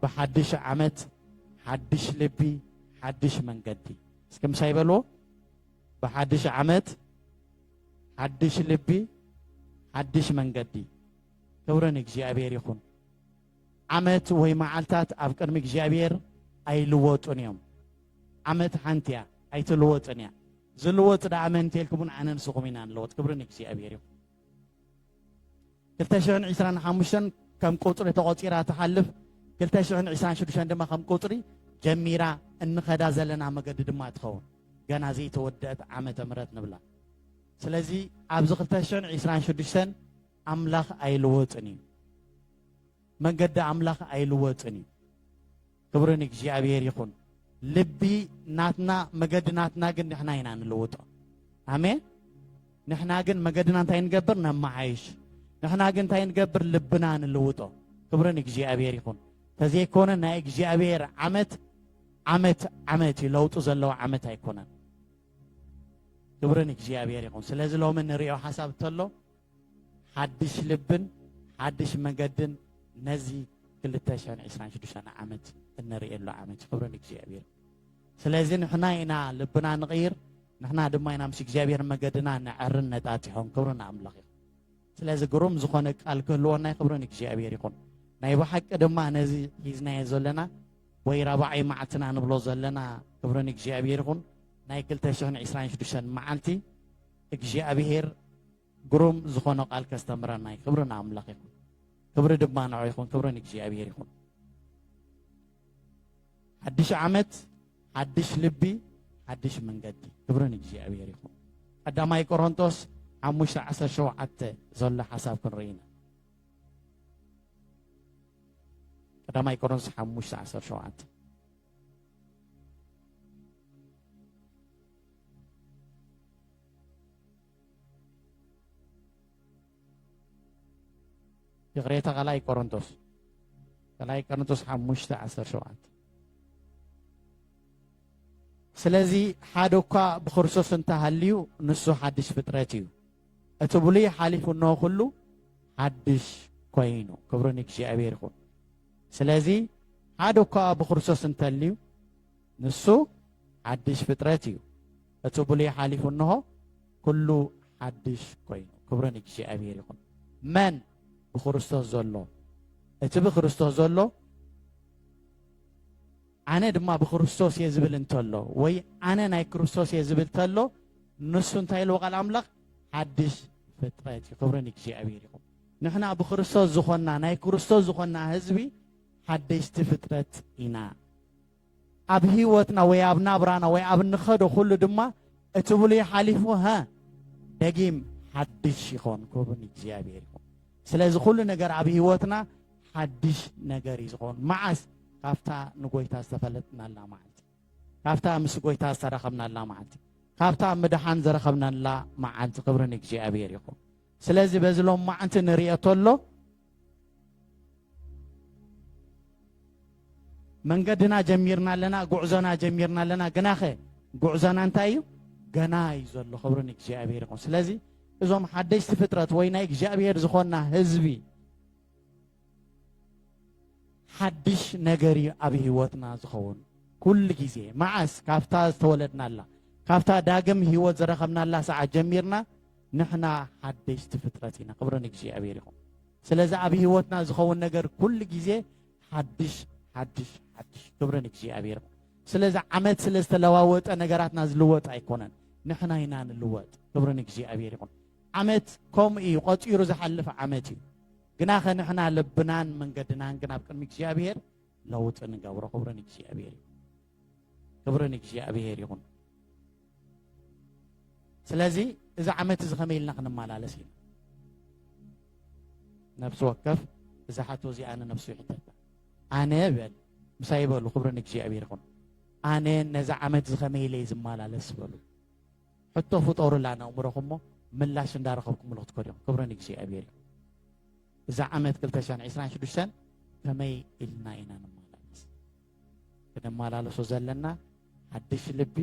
بحدش عمت حدش لبي حدش منقدي اسكم سايبلو بحدش عمت حدش لبي حدش منقدي كورن እግዚአብሔር ይሁን عمت ወይ معالتات ኣብ ቅድሚ እግዚአብሔር ኣይልወጡን እዮም عمت ሓንቲያ ኣይትልወጥን እያ ዝልወጥ ዳኣመን ተልኩምን ኣነ ንስኹም ኢና ንልወጥ ክብርን እግዚአብሔር ይሁን 2025 ከም ቁጥሪ ተቆፂራ ተሓልፍ 2026 ድማ ከም ቁጥሪ ጀሚራ እንኸዳ ዘለና መገዲ ድማ ትኸውን ገና ዘይተወደአት ዓመተ ምህረት ንብላ ስለዚ ኣብዚ 2026 ኣምላኽ ኣይልወጥን እዩ መንገዲ ኣምላኽ ኣይልወጥን እዩ ክብርን እግዚአብሔር ይኹን ልቢ ናትና መገዲ ናትና ግን ንሕና ኢና ንልውጦ ኣሜን ንሕና ግን መገድና እንታይ ንገብር ነማዓይሽ ንሕና ግን እንታይ ንገብር ልብና ንልውጦ ክብርን እግዚአብሔር ይኹን ተዘይኮነ ናይ እግዚአብሔር ዓመት ይለውጡ ዘለዎ ዓመት ኣይኮነን ክብርን እግዚአብሔር ይኹን ስለዚ ሎሚ ንሪኦ ሓሳብ ተሎ ሓድሽ ልብን ሓድሽ መገድን ነዚ 2026 ዓመት እንሪእየሉ ዓመት ክብርን እግዚአብሔር ስለዚ ንሕና ኢና ልብና ንቕይር ንሕና ድማ ኢና ምስ እግዚአብሔር መገድና ንዕርን ነጣጢሖም ክብርን ኣምላኽ ይኹን ስለዚ ግሩም ዝኾነ ቃል ክህልወና ክብርን እግዚአብሔር ይኹን ናይ ብሓቂ ድማ ነዚ ሒዝናዮ ዘለና ወይ ራብዓይ መዓልትና ንብሎ ዘለና ክብርን እግዚአብሔር ይኹን ናይ 2026 መዓልቲ እግዚአብሔር ግሩም ዝኾነ ቃል ከስተምረና ክብርን ኣምላኽ ይኹን ክብሪ ድማ ንዑ ይኹን ክብርን እግዚአብሔር ይኹን ሓድሽ ዓመት ሓድሽ ልቢ ሓድሽ መንገዲ ክብርን እግዚአብሔር ይኹን ቀዳማይ ቆሮንቶስ 5:17 ዘሎ ሓሳብ ክንርኢና ቀዳማይ ቆሮንቶስ 5:17 يغريتا غلاي كورنثوس 5:17 ስለዚ ሓደኳ ብክርስቶስ እንተሃልዩ ንሱ ሓድሽ ፍጥረት እዩ እቲ ብሉይ ሓሊፉ ነው ኩሉ ሓድሽ ኮይኑ ክብርን እግዚአብሔር ይኹን ስለዚ ሓደኳ ብክርስቶስ እንተሃልዩ ንሱ ሓድሽ ፍጥረት እዩ እቲ ብሉይ ሓሊፉ ነው ኩሉ ሓድሽ ኮይኑ ክብርን እግዚአብሔር ይኹን መን بخريستوس زلو اتبي خريستوس زلو انا دما بخريستوس يزبل انتلو وي انا ناي كريستوس يزبل تلو نسو انتاي الوغا الاملاق حدش فتراتي خبرني እግዚአብሔር ይኹን نحنا بخريستوس زخونا ناي كريستوس زخونا حزبي حدش تفترت ኢና اب هيوتنا وي اب نابرانا وي اب نخدو كله دما اتبلي حليفو ها دقيم حدش يخون خبرني እግዚአብሔር ይኹን ስለዚህ ሁሉ ነገር ኣብ ህይወትና ሓድሽ ነገር ይዝኾን ማዓስ ካፍታ ንጎይታ ዝተፈለጥናላ መዓልቲ ካፍታ ምስ ጎይታ ዝተረኸብናላ መዓልቲ ካፍታ ምድሓን ዘረኸብናላ መዓልቲ ክብርን እግዚአብሔር ይኹን ስለዚ በዚ ሎም መዓልቲ ንሪኦ ተሎ መንገድና ጀሚርና ኣለና ጉዕዞና ጀሚርና ኣለና ግናኸ ጉዕዞና እንታይ እዩ ገና እዩ ዘሎ ክብርን እግዚአብሔር ይኹን ስለዚ እዞም ሓደሽቲ ፍጥረት ወይ ናይ እግዚአብሔር ዝኾና ህዝቢ ሓድሽ ነገር ኣብ ህይወትና ዝኸውን ኩሉ ግዜ ማዓስ ካፍታ ዝተወለድናላ ካፍታ ዳግም ህይወት ዘረኸብናላ ሰዓት ጀሚርና ንሕና ሓደሽቲ ፍጥረት ኢና ክብርን እግዚአብሔር ይኹን ስለዚ ኣብ ህይወትና ዝኸውን ነገር ኩሉ ግዜ ሓድሽ ክብርን እግዚአብሔር ይኹን ስለዚ ዓመት ስለዝተለዋወጠ ነገራትና ዝልወጥ ኣይኮነን ንሕና ኢና ንልወጥ ክብርን እግዚአብሔር ይኹን ዓመት ከምኡ እዩ ቆፂሩ ዝሓልፍ ዓመት እዩ ግና ኸንሕና ልብናን መንገድናን ግን ኣብ ቅድሚ እግዚአብሔር ለውጥ ንገብሮ ክብርን እግዚአብሔር ይኹን ስለዚ እዚ ዓመት እዚ ከመይ ኢልና ክንመላለስ ኢና ነፍሲ ወከፍ እዚ ሓቶ እዚ ኣነ ነፍሲ ይሕተት ኣነ በል ምሳይ በሉ ክብርን እግዚአብሔር ይኹን ኣነ ነዚ ዓመት እዚ ከመይ ኢለ ዝመላለስ በሉ ሕቶ ፍጠሩላ ነእምሮኹም ምላሽ እንዳረኸብኩም ሎ ትኮዲዮም ክብርን እግዚአብሔር ይኹን እዚ ዓመት 2026 ከመይ ኢልና ኢና ንመላለስ ክንመላለሶ ዘለና ሓድሽ ልቢ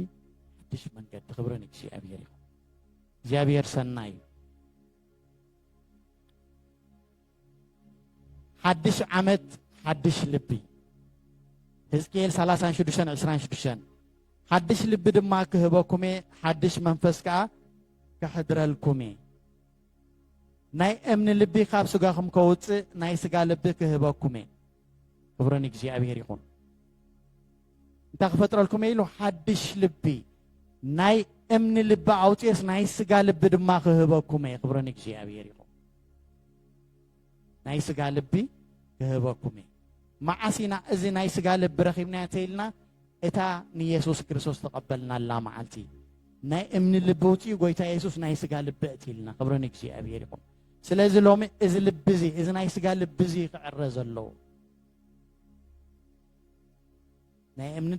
ሓድሽ መንገዲ ክብርን እግዚአብሔር ይኹን እግዚአብሔር ሰናይ ሓድሽ ዓመት ሓድሽ ልቢ ሕዝቅኤል 36:26 ሓድሽ ልቢ ድማ ክህበኩም ሓድሽ መንፈስ ከዓ ክሕድረልኩም ናይ እምኒ ልቢ ካብ ስጋኹም ከውፅእ ናይ ስጋ ልቢ ክህበኩም ክብረን እግዚአብሔር ይኹን እንታይ ክፈጥረልኩም ኢሉ ሓድሽ ልቢ ናይ እምኒ ልቢ ኣውፅስ ናይ ስጋ ልቢ ድማ ክህበኩም ክብረን እግዚአብሔር ይኹን ናይ ስጋ ልቢ ክህበኩም ማዓሲና እዚ ናይ ስጋ ልቢ ረኺብና ተይልና እታ ንኢየሱስ ክርስቶስ ተቀበልናላ መዓልቲ ናይ እምኒ ልቢ ውፅኡ ጎይታ ኢየሱስ ናይ ስጋ ልቢ እትልና ክብረን እግዚአብሔር ይኹን ስለዚ ሎሚ እዚ ልቢ እዚ ናይ ስጋ ልቢ ክዕረ ዘለዎ ናይ እምኒ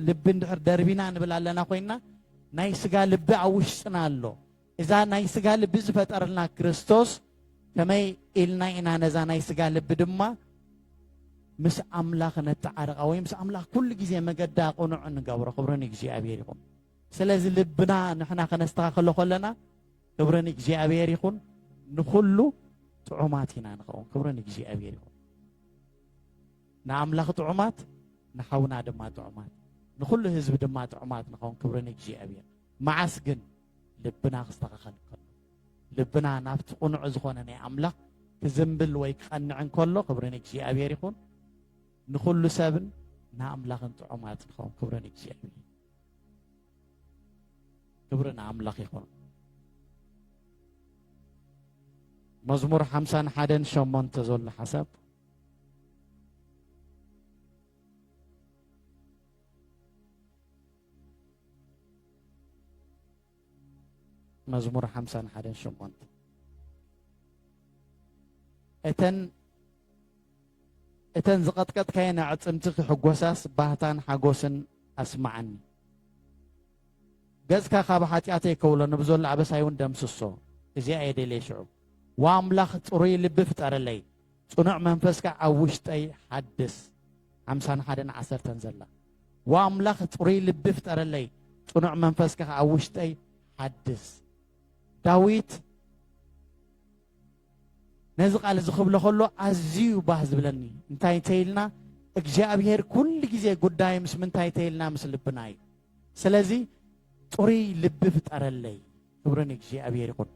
ልቢ እንድሕር ደርቢና ንብል ኣለና ኮይና ናይ ስጋ ልቢ ኣብ ውሽጥና ኣሎ እዛ ናይ ስጋ ልቢ ዝፈጠረልና ክርስቶስ ከመይ ኢልና ኢና ነዛ ናይ ስጋ ልቢ ድማ ምስ ኣምላኽ ነተዓረቓ ወይ ምስ ኣምላኽ ኩሉ ግዜ መገዳ ቁኑዕ ንገብሮ ክብረን እግዚአብሔር ይኹን ስለዚ ልብና ንሕና ከነስተኻኸሎ ከለና ክብረን እግዚአብሔር ይኹን ንኩሉ ጥዑማት ኢና ንኸውን ክብረን እግዚአብሔር ይኹን ንኣምላኽ ጥዑማት ንሓውና ድማ ጥዑማት ንኩሉ ህዝቢ ድማ ጥዑማት ንኸውን ክብረን እግዚአብሔር መዓስ ግን ልብና ክስተኻኸል ከሎ ልብና ናብቲ ቁኑዕ ዝኾነ ናይ ኣምላኽ ክዝምብል ወይ ክቐንዕ እንከሎ ክብረን እግዚአብሔር ይኹን ንኩሉ ሰብን ንኣምላኽን ጥዑማት ንኸውን ክብረን እግዚአብሔር ክብሪ ንኣምላኽ ይኹን መዝሙር 51:8 ዘሎ ሓሳብ መዝሙር 51:8 እተን ዝቐጥቀጥካየን ኣዕፅምቲ ክሕጎሳስ ባህታን ሓጎስን ኣስማዓኒ ገጽካ ካብ ሓጢኣተይ ከውሎ ንብዘሎ ኣበሳይ እውን ደምስሶ እዚኣ የደልየ ሽዑ ወኣምላኽ ጽሩይ ልቢ ፍጠረለይ ጽኑዕ መንፈስካ ኣብ ውሽጠይ ሓድስ 51:10 ዘላ ወኣምላኽ ጽሩይ ልቢ ፍጠረለይ ጽኑዕ መንፈስካ ኣብ ውሽጠይ ሓድስ ዳዊት ነዚ ቃል ዝኽብሎ ከሎ ኣዝዩ ባህ ዝብለኒ እንታይ ተይልና እግዚአብሔር ኩሉ ግዜ ጉዳይ ምስ ምንታይ ተይልና ምስ ልብና እዩ ስለዚ ጽሩይ ልቢ ፍጠረለይ ክብረን እግዚአብሔር ይኹን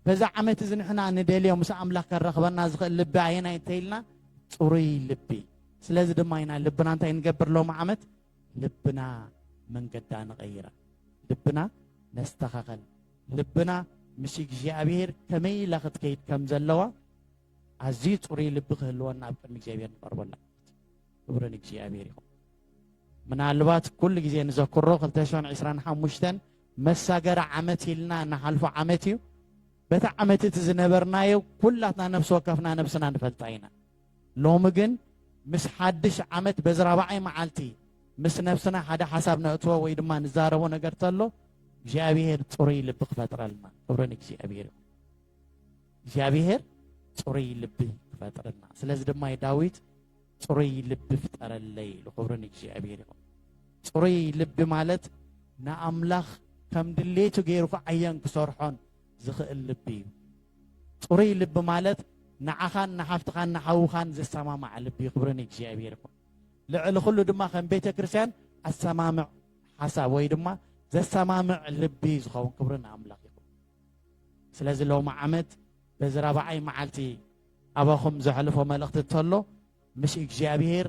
በዛ ዓመት እዚ ንሕና ንደልዮ ምስ ኣምላኽ ከረኽበና ዝኽእል ልቢ ኣየናይ እንተይልና ጽሩይ ልቢ ስለዚ ድማ ኢና ልብና እንታይ ንገብር ሎም ዓመት ልብና መንገዳ ንቐይራ ልብና ነስተኻኸል ልብና ምስ እግዚአብሔር ከመይ ኢላ ክትከይድ ከም ዘለዋ ኣዝዩ ጽሩይ ልቢ ክህልወና ኣብ ቅድሚ እግዚአብሔር ንቐርበላ ክብረን እግዚአብሔር ይኹን ምናልባት ኩሉ ግዜ ንዘክሮ 2025 መሳገረ ዓመት ኢልና እናሓልፎ ዓመት እዩ በታ ዓመት እቲ ዝነበርናዮ ኩላትና ነፍሲ ወከፍና ነብስና ንፈልጣ ኢና ሎሚ ግን ምስ ሓድሽ ዓመት በዚ 4 መዓልቲ ምስ ነፍስና ሓደ ሓሳብ ነእትዎ ወይ ድማ ንዛረቦ ነገር ተሎ እግዚአብሔር ጽሩይ ልቢ ክፈጥረልና ክብረን እግዚአብሔር ይኹን እግዚአብሔር ጽሩይ ልቢ ክፈጥረልና ስለዚ ድማ ዳዊት ጽሩይ ልቢ ፍጠረለይ ክብረን እግዚአብሔር ይኹን ጽሩይ ልቢ ማለት ንኣምላኽ ከም ድሌቱ ገይሩ ክዓየን ክሰርሖን ዝኽእል ልቢ እዩ ጽሩይ ልቢ ማለት ንዓኻን ንሓፍትኻን ንሓውኻን ዘሰማማዕ ልቢ ክብረን እግዚአብሔር ይኹን ልዕሊ ኩሉ ድማ ከም ቤተ ክርስቲያን ኣሰማምዕ ሓሳብ ወይ ድማ ዘሰማምዕ ልቢ ዝኸውን ክብረን ኣምላኽ ይኹን ስለዚ ሎሚ ዓመት በዚ 4 መዓልቲ ኣባኹም ዘሕልፎ መልእኽቲ ተሎ ምስ እግዚአብሔር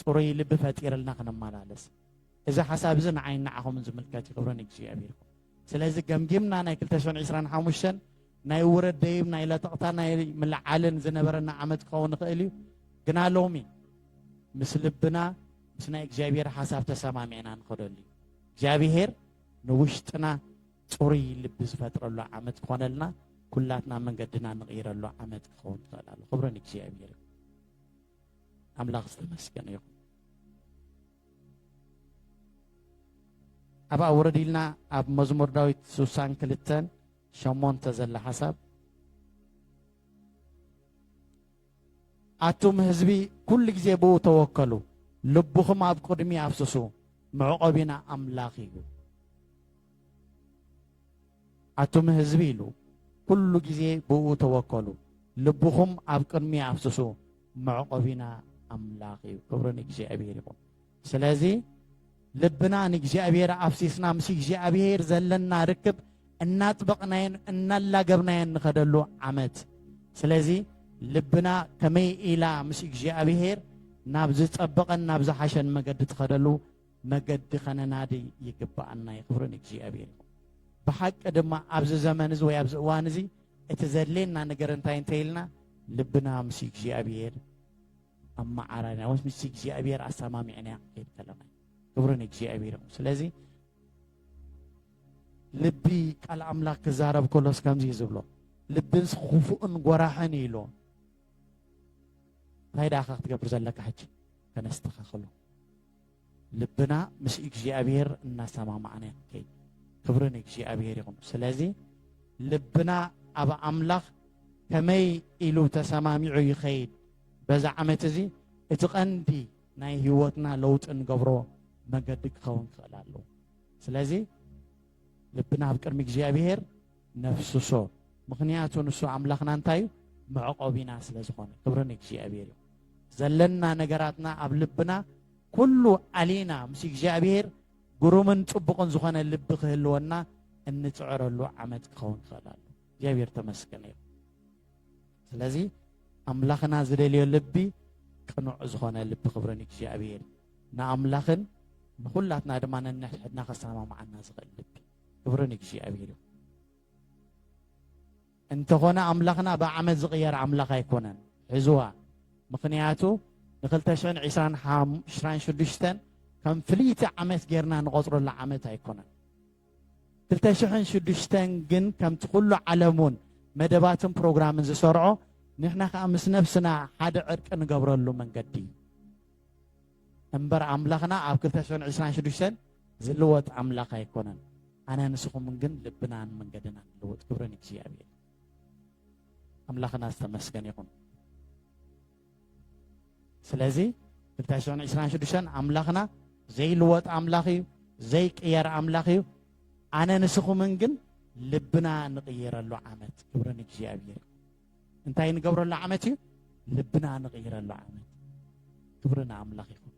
ጽሩይ ልቢ ፈጢረልና ክንመላለስ እዚ ሓሳብ እዚ ንዓይን ንዓኹምን ዝምልከት ክብረን እግዚአብሔር ይኹን ስለዚ ገምጊምና ናይ 2025 ናይ ውረድ ደይብ ናይ ለጠቕታ ናይ ምልዓልን ዝነበረና ዓመት ክኸውን ይኽእል እዩ ግና ሎሚ ምስ ልብና ምስ ናይ እግዚአብሔር ሓሳብ ተሰማሚዕና ንኸደሉ እዩ እግዚአብሔር ንውሽጥና ጽሩይ ልቢ ዝፈጥረሉ ዓመት ክኾነልና ኩላትና መንገድና ንቕይረሉ ዓመት ክኸውን ትኽእል ኣሎ ክብረን እግዚአብሔር ኣምላኽ ዝተመስገነ ይኹን ኣብኣ ውረድ ኢልና ኣብ መዝሙር ዳዊት 62:8 ዘላ ሓሳብ ኣቱም ህዝቢ ኩሉ ግዜ ብኡ ተወከሉ ልብኹም ኣብ ቅድሚ ኣፍስሱ መዕቆቢና ኣምላኽ እዩ ኣቱም ህዝቢ ኢሉ ኩሉ ግዜ ብኡ ተወከሉ ልብኹም ኣብ ቅድሚ ኣፍስሱ መዕቆቢና ኣምላኽ እዩ ክብረን እግዚአብሔር ይኹን ስለዚህ ልብና ንግዚአብሔር አፍሲስና ምስ እግዚአብሔር ዘለና ርክብ እናጥበቅናየን እናላገብናየን ንኸደሉ ዓመት ስለዚህ ልብና ከመይ ኢላ ምስ እግዚአብሔር ናብ ዝጸበቀን ናብ ዝሓሸን መገዲ ትኸደሉ መገዲ ኸነናዲ ይግባአና ይኽብርን እግዚአብሔር ብሓቂ ድማ ኣብዚ ዘመን እዚ ወይ ኣብዚ እዋን እዚ እቲ ዘድልየና ነገር እንታይ እንተይልና ልብና ምስ እግዚአብሔር ኣማዓራና ወይ ምስ እግዚአብሔር ኣሰማሚዕና ከይድ ከለና ክብርን እግዚአብሔር ስለዚህ ልቢ ቃል ኣምላክ ክዛረብ ከሎስ ከምዚ ዝብሎ ልብንስ ክፉእን ጎራሕን ኢሎ ታይዳ ክትገብር ዘለካ ሕጂ ከነስተኻኽሎ ልብና ምስ እግዚአብሔር እናሰማማዕና ከይድ ክብርን እግዚአብሔር ይኹን ስለዚህ ልብና ኣብ ኣምላኽ ከመይ ኢሉ ተሰማሚዑ ይኸይድ በዛ ዓመት እዚ እቲ ቀንዲ ናይ ህይወትና ለውጥ እንገብሮ መገዲ ክኸውን ክኽእል ኣለዎ ስለዚህ ልብና ኣብ ቅድሚ እግዚአብሔር ነፍስሶ ምክንያቱ ንሱ ኣምላኽና እንታይ መዕቆቢና ስለ ዝኾነ ክብርን እግዚአብሔር እዩ ዘለና ነገራትና ኣብ ልብና ኩሉ ዓሊና ምስ እግዚአብሔር ግሩምን ጽቡቕን ዝኾነ ልቢ ክህልወና እንፅዕረሉ ዓመት ክኸውን ክኽእል ኣሎ እግዚአብሔር ተመስገን እዩ ስለዚህ ኣምላኽና ዝደልዮ ልቢ ቅኑዕ ዝኾነ ልቢ ክብርን እግዚአብሔር ንኣምላኽን ንኹላትና ድማ ነንሕድና ከሰማምዓና ዝኽእል ልቢ ክብርን እግዚአብሔር እዩ እንተኾነ ኣምላኽና ብዓመት ዝቕየር ኣምላኽ ኣይኮነን ሕዝዋ ምክንያቱ ን2026 ከም ፍልይቲ ዓመት ጌርና ንቆፅረሉ ዓመት ኣይኮነን 2006 ግን ከምቲ ኩሉ ዓለሙን መደባትን ፕሮግራምን ዝሰርዖ ንሕና ከዓ ምስ ነፍስና ሓደ ዕርቂ ንገብረሉ መንገዲ እምበር ኣምላኽና ኣብ 2026 ዝልወጥ ኣምላኽ ኣይኮነን ኣነ ንስኹም ግን ልብናን መንገድና ንልወጥ ክብርን እግዚአብሔር ኣምላኽና ዝተመስገን ይኹን ስለዚህ 2026 ኣምላኽና ዘይልወጥ ኣምላኽ እዩ ዘይቅየር ኣምላኽ እዩ ኣነ ንስኹምን ግን ልብና ንቕይረሉ ዓመት ክብርን እግዚአብሔር እንታይ ንገብረሉ ዓመት እዩ ልብና ንቕይረሉ ዓመት ክብርና ኣምላኽ ይኹን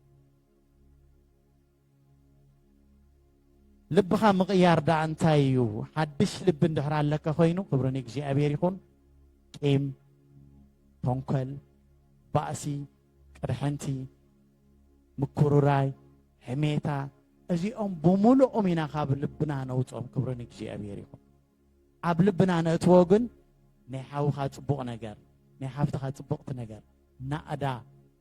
ልብኻ ምቕያር ዳ እንታይ እዩ ሓድሽ ልቢ እንድሕር ኣለካ ኮይኑ ክብርን እግዚአብሔር ይኹን ቂም ተንኮል ባእሲ ቅድሕንቲ ምኩርራይ ሕሜታ እዚኦም ብምሉኦም ኢና ካብ ልብና ነውፆም ክብርን እግዚአብሔር ይኹን ኣብ ልብና ነእትዎ ግን ናይ ሓውኻ ጽቡቕ ነገር ናይ ሓፍትኻ ጽቡቕቲ ነገር ናእዳ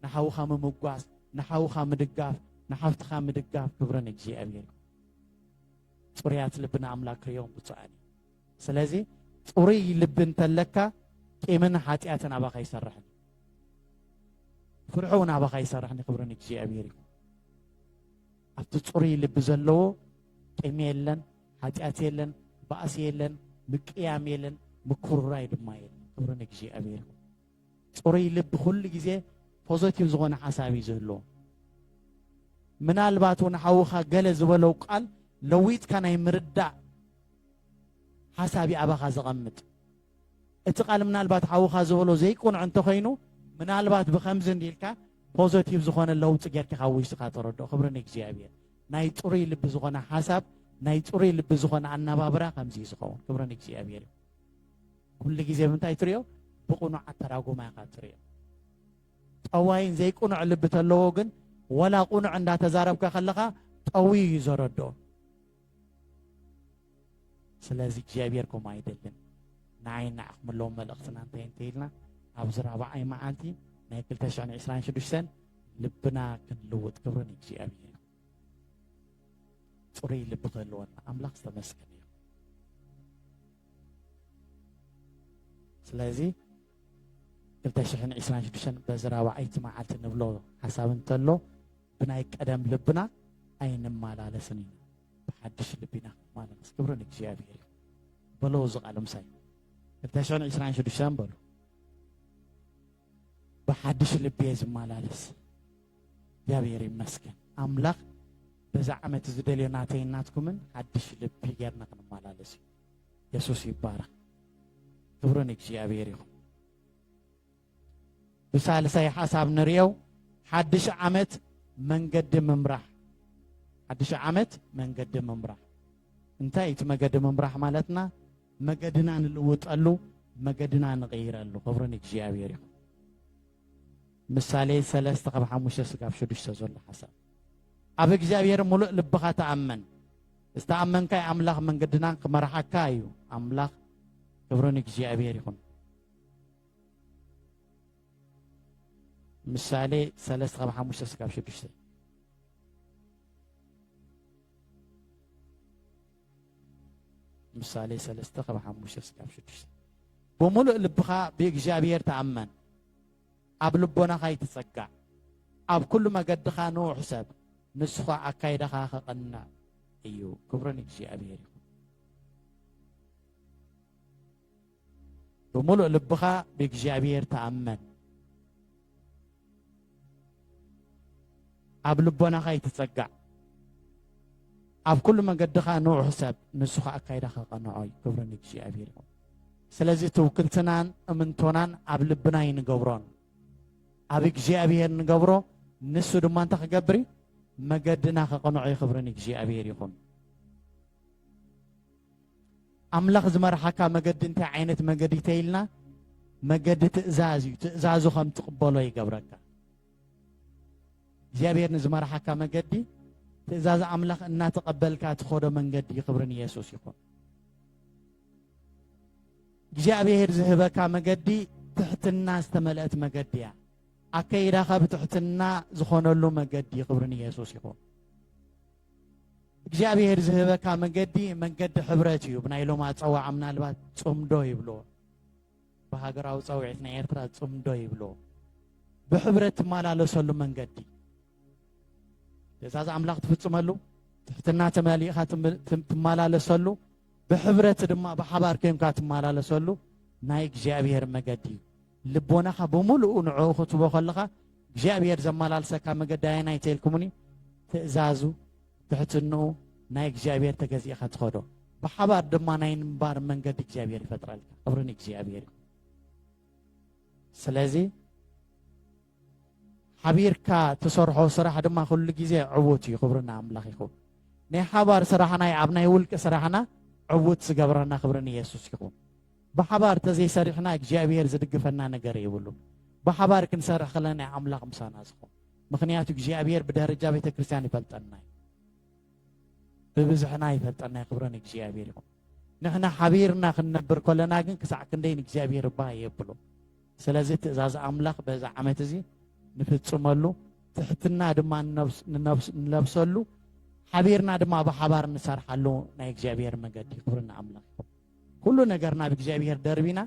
ንሓውኻ ምምጓስ ንሓውኻ ምድጋፍ ንሓፍትኻ ምድጋፍ ክብርን እግዚአብሔር ይኹን ጽሩያት ልብና ኣምላክ ክርዮም ብፅዓን ስለዚ ጽሩይ ልቢ እንተለካ ቂምን ሓጢኣትን ኣባኻ ይሰርሕን ፍርሑን ኣባኻ ይሰርሕን ክብርን እግዚአብሔር ይኹን ኣብቲ ጽሩይ ልቢ ዘለዎ ቂም የለን ሓጢኣት የለን ባእሲ የለን ምቅያም የለን ምኩርራይ ድማ የለን ክብርን እግዚአብሔር ይኹን ጽሩይ ልቢ ኩሉ ግዜ ፖዚቲቭ ዝኾነ ሓሳብ እዩ ዝህልዎ ምናልባት እውን ሓውኻ ገለ ዝበለው ቃል ለዊጥካ ናይ ምርዳእ ሓሳብ ኣባኻ ዘቐምጥ እቲ ቃል ምናልባት ሓውኻ ዝበሎ ዘይቁንዕ እንተኮይኑ ምናልባት ብከምዚ እንዲልካ ፖዚቲቭ ዝኾነ ለውጥ ጌርካ ውሽጥካ ተረድኦ ክብርን እግዚአብሔር ናይ ጽሩይ ልቢ ዝኾነ ሓሳብ ናይ ጽሩይ ልቢ ዝኾነ ኣነባብራ ከምዚ ዝኸውን ክብርን እግዚአብሔር ኩሉ ግዜ ብምንታይ ትሪኦ ብቁኑዕ ኣተራጉማ ኢኻ ትሪኦ ጠዋይን ዘይቁኑዕ ልቢ ተለዎ ግን ወላ ቁኑዕ እንዳተዛረብካ ከለኻ ጠዊ እዩ ዘረድኦ ስለዚ እግዚአብሔር ከምኡ ኣይደልን ንዓይን ንዓኹምለዎም መልእኽትና እንታይ እንተይልና ኣብዚ 4ይ መዓልቲ ናይ 2026 ልብና ክንልውጥ ክብርን እግዚአብሔር ጽሩይ ልቢ ክህልወና ኣምላኽ ዝተመስገን እዩ ስለዚ 2026 በዚ 4ይቲ መዓልቲ ንብሎ ሓሳብ እንተሎ ብናይ ቀደም ልብና ኣይንመላለስን ኢና ብሓድሽ ልቢና ክንመላለስ ክብርን እግዚአብሔር እዩ በሎ እዚ ቃል ምሳይ 2026 በሉ بحدش لبيز مالالس يا بيري مسكن أملاك بزعمة زدلي ناتين ناتكمن حدش لبي جرنا كن مالالس يسوع يبارك تبرنك يا بيري بسال سي حساب نريو حدش عمت መንገድ መምራሕ ሓድሽ ዓመት መንገድ መምራሕ እንታይ እቲ መንገድ መምራሕ ማለትና መገድና ንልውጠሉ መገድና ንቀይረሉ ክብርን እግዚአብሔር ይኹን ምሳሌ 3:5-6 ዘሎ ሓሳብ ኣብ እግዚአብሔር ሙሉእ ልብኻ ተኣመን ዝተኣመንካይ ኣምላኽ መንገድና ክመርሓካ እዩ ኣምላኽ ክብርን እግዚአብሔር ይኹን ምሳሌ 3:5-6 ምሳሌ 3:5-6 بملء لبخا بإجابير تأمن أب لبنا خاي تسقع أب كل ما قد خانو حساب نسخة أكايد خا خقنا أيو كبرن إجابير بملء لبخا بإجابير تأمن أب لبنا خاي تسقع أب كل ما قد خانو حساب نسخة أكايد خا خقنا كبرن إجابير ስለዚህ ተውክልትናን እምንቶናን ኣብ ልብና ይንገብሮን ኣብ እግዚአብሔር ንገብሮ ንሱ ድማ እንተ ክገብሪ መገድና ከቀንዑ ይኽብርን እግዚአብሔር ይኹን ኣምላኽ ዝመርሓካ መገዲ እንታይ ዓይነት መገዲ ተይልና መገዲ ትእዛዝ እዩ ትእዛዙ ከም ትቕበሎ ይገብረካ እግዚአብሔር ንዝመርሓካ መገዲ ትእዛዝ ኣምላኽ እናተቀበልካ ትኸዶ መንገዲ ይኽብርን ኢየሱስ ይኹን እግዚአብሔር ዝህበካ መገዲ ትሕትና ዝተመልአት መገዲ እያ ኣከይዳኻ ብትሕትና ዝኾነሉ መገዲ ይኽብርን ኢየሱስ ይኹን እግዚአብሔር ዝህበካ መገዲ መንገዲ ሕብረት እዩ ብናይ ሎማ ፀዋዕ ምናልባት ጽምዶ ይብሎ በሃገራዊ ፀውዒት ናይ ኤርትራ ጽምዶ ይብሎ ብሕብረት ትመላለሰሉ መንገዲ ትእዛዝ ኣምላኽ ትፍጽመሉ ትሕትና ተመሊእኻ ትመላለሰሉ بحبرة دم بحبار كيم كاتم مالا لسولو ناي እግዚአብሔር مجدي لبوناخ بملؤ نعو خطبه خلخا እግዚአብሔር زمالال سكا مجداي ناي تيلكمني تأزازو تحتنو ناي እግዚአብሔር تجزي أخذ خدو بحبار دم ناي نبار منجد እግዚአብሔር فترالك أبرن እግዚአብሔር سلازي حبيركا تصرحو صراحة دم كل جزء عوتي خبرنا أملاخ يخو ناي حبار صراحة ناي عبناي ولك صراحة عود سجبرنا خبرنا يسوع يكون بحبار تزي سرحنا እግዚአብሔር ዝድግፈና ነገር ይብሉ بحبار كنسرح خلنا عملاق مسانا زخو مخنيات እግዚአብሔር بدرجة بيت كريستيان يفلطنا ببزحنا يفلطنا خبرنا እግዚአብሔር يكون نحن حبيرنا خنبر كلنا ግን كسع كندين እግዚአብሔር با يبلو ስለዚህ ትእዛዝ አምላኽ በዛ ዓመት እዚ ንፍጽመሉ ትሕትና ድማ ንለብሰሉ حبيرنا دما بحبار نسرحلو ناي እግዚአብሔር مجد يخبرنا أملاخ كل نجارنا بإግዚአብሔር دربنا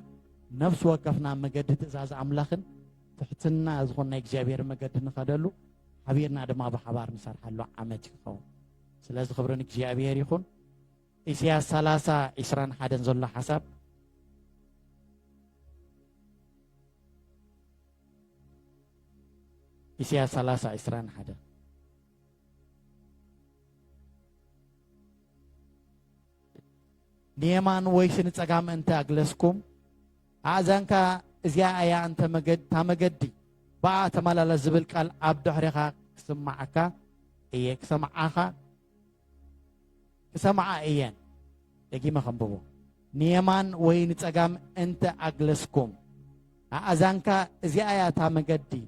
نفس وقفنا مجد تزاز أملاخن تحتنا زخون ناي እግዚአብሔር مجد نخدلو حبيرنا دما بحبار نسرحلو عمت يخون سلاز خبرنا እግዚአብሔር يخون إسياس 30:21 زل حسب إسياس 30:21 نيمان ويشن تسقام أنت أجلسكم أذنك إزيا أيا أنت مجد تمجدي با تمالا لزبل قال عبد حريقا سمعك إيك سمع إيان يجي ما خنبو نيمان وين تسقام أنت أجلسكم أذنك إزيا أيا تمجدي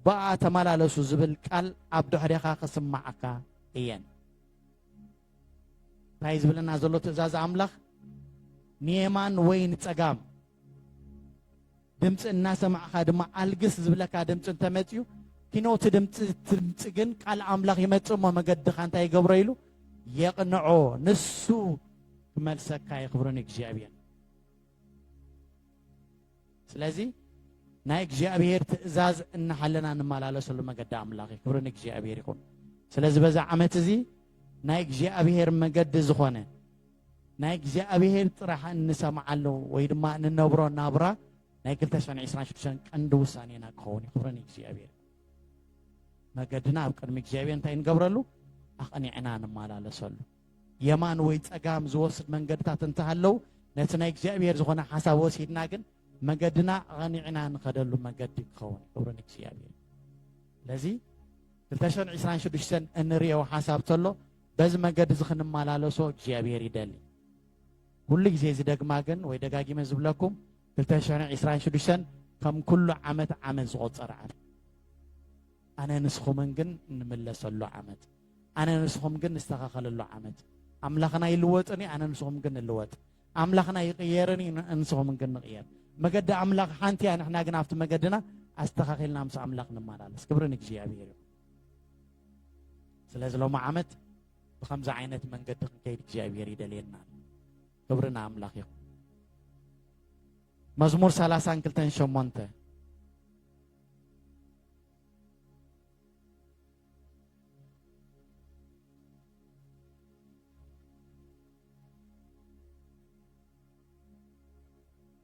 با تمالا لزبل قال عبد حريقا سمعك إيان تايز بلنا زلو تزاز أملاخ نيمان وين تسقام دمت الناس مع خادم ألقس زبلك دمت أنت متيو كينو تدمت تمسجن قال أملاخ يمتو ما مجد خان تاي جبريلو يقنعو نسو كمال سكاي خبرني እግዚአብሔር سلازي ناي እግዚአብሔር تزاز إن حلنا نمالالو سلو مجد أملاخ خبرني እግዚአብሔር يكون سلازي بزع عمت زي ناي እግዚአብሔር مجد زخونه ناي እግዚአብሔር طرح نسمعلو ويدما ننبرو نابرا ناي كلتشان 26 قند وسانينا كون خبرني እግዚአብሔር مجدنا بقدم እግዚአብሔር እንታይ እንገብረሉ ኣቕኒዕና ንመላለሰሉ የማን ወይ ጸጋም ዝወስድ መንገድታት እንተሃለው ነቲ ናይ እግዚአብሔር ዝኾነ ሓሳብ ወሲድና ግን መገድና ኣቕኒዕና ንኸደሉ መገዲ ክኸውን خبرني እግዚአብሔር ለዚ 2026 እንሪኦ ሓሳብ ተሎ በዚ መገዲ ዝኽንመላለሶ እግዚአብሔር ይደሊ ሁሉ ግዜ ዝደግማ ግን ወይ ደጋጊመ ዝብለኩም 2026 ከም ኩሉ ዓመት ዝቆፀረ ዓመት ኣነ ንስኹምን ግን እንምለሰሉ ዓመት ኣነ ንስኹም ግን ንስተኻኸለሉ ዓመት ኣምላኽና ይልወጥኒ ኣነ ንስኹም ግን ንልወጥ ኣምላኽና ይቕየርኒ ንስኹም ግን ንቕየር መገዲ ኣምላኽ ሓንቲ እያ ንሕና ግን ኣብቲ መገድና ኣስተኻኺልና ምስ ኣምላኽ ንመላለስ ክብሪ ንእግዚአብሔር እዩ ስለዚ ሎማ ዓመት بخمس عينات من قد كيد እግዚአብሔር ይደልየና ክብርና አምላክ ይሁን መዝሙር 30 ክልተን ሸሞንተ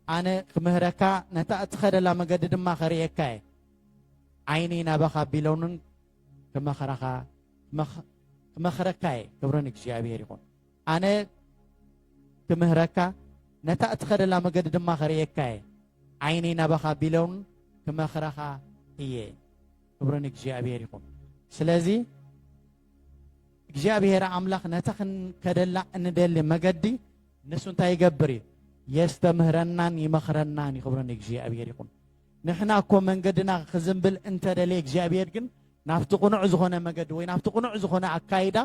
أنا كمهركا نتا أتخذ لا مجدد ما خريكاي عيني نبخا بلونن كمهركاي كبرنك جابير يكون أنا كمهركا نتا أتخذ لا مجدد ما خريكاي عيني نبخا بلون كمهركا إيه كبرنك جابير يكون سلازي جابير أملاك نتخن كدلا ندل مجدي نسون تايجبري يستمهرنا يمخرنا يخبرنا እግዚአብሔር ይሁን نحنا እኮ መንገድና خزنبل انت ደለ እግዚአብሔር ግን ናፍቲ ቁኑዕ ዝኾነ መገድ ወይ ናፍቲ ቁኑዕ ዝኾነ አካይዳ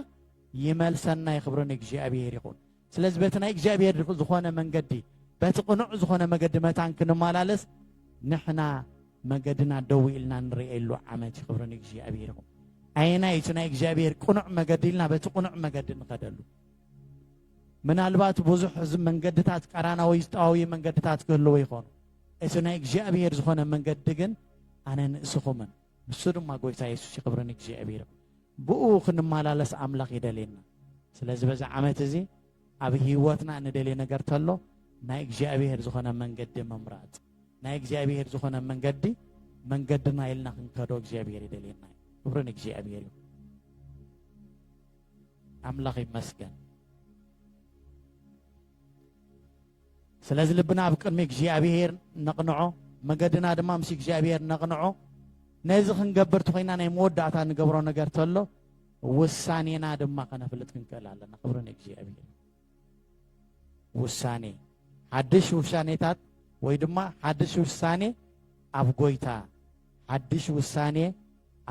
ይመልሰና ይخبرنا እግዚአብሔር ይሁን ስለዚህ በተና እግዚአብሔር ዝኾነ መንገዲ በቲ ቁኑዕ ዝኾነ መገድ መታን ክንማላለስ نحنا መገድና ደው ኢልና ንሪኤሉ ዓመት ይخبرنا እግዚአብሔር ይሁን አይና ይትና እግዚአብሔር ቁኑዕ መገድልና በቲ ቁኑዕ መገድ ንኸደሉ ምናልባት ብዙሕ መንገድታት ቀራናዊ ስጣዊ መንገድታት ክህልው ይኾኑ እሱና እግዚአብሔር ዝኾነ መንገድ ግን ኣነ ንእስኹምን ንሱ ድማ ጎይታ ኢየሱስ ይኽብርን እግዚአብሔር ብኡ ክንመላለስ ኣምላኽ ይደልየና ስለዚ በዛ ዓመት እዚ ኣብ ህይወትና እንደልየ ነገር ተሎ ናይ እግዚአብሔር ዝኾነ መንገዲ መምራጽ ናይ እግዚአብሔር ዝኾነ መንገድና ኢልና ክንከዶ እግዚአብሔር ይደልየና ክብርን እግዚአብሔር ኣምላኽ ይመስገን ስለዚህ ልብና ብቅድሚ እግዚአብሔር ነቕንዖ መገድና ድማ ምስ እግዚአብሔር ነቕንዖ ነዚ ክንገብር ተኾይና ናይ መወዳእታ ንገብሮ ነገር ተሎ ውሳኔና ድማ ከነፍልጥ ክንክእል ኣለና ክብርን እግዚአብሔር ውሳኔ ሓድሽ ውሳኔታት ወይ ድማ ሓድሽ ውሳኔ ኣብ ጎይታ ሓድሽ ውሳኔ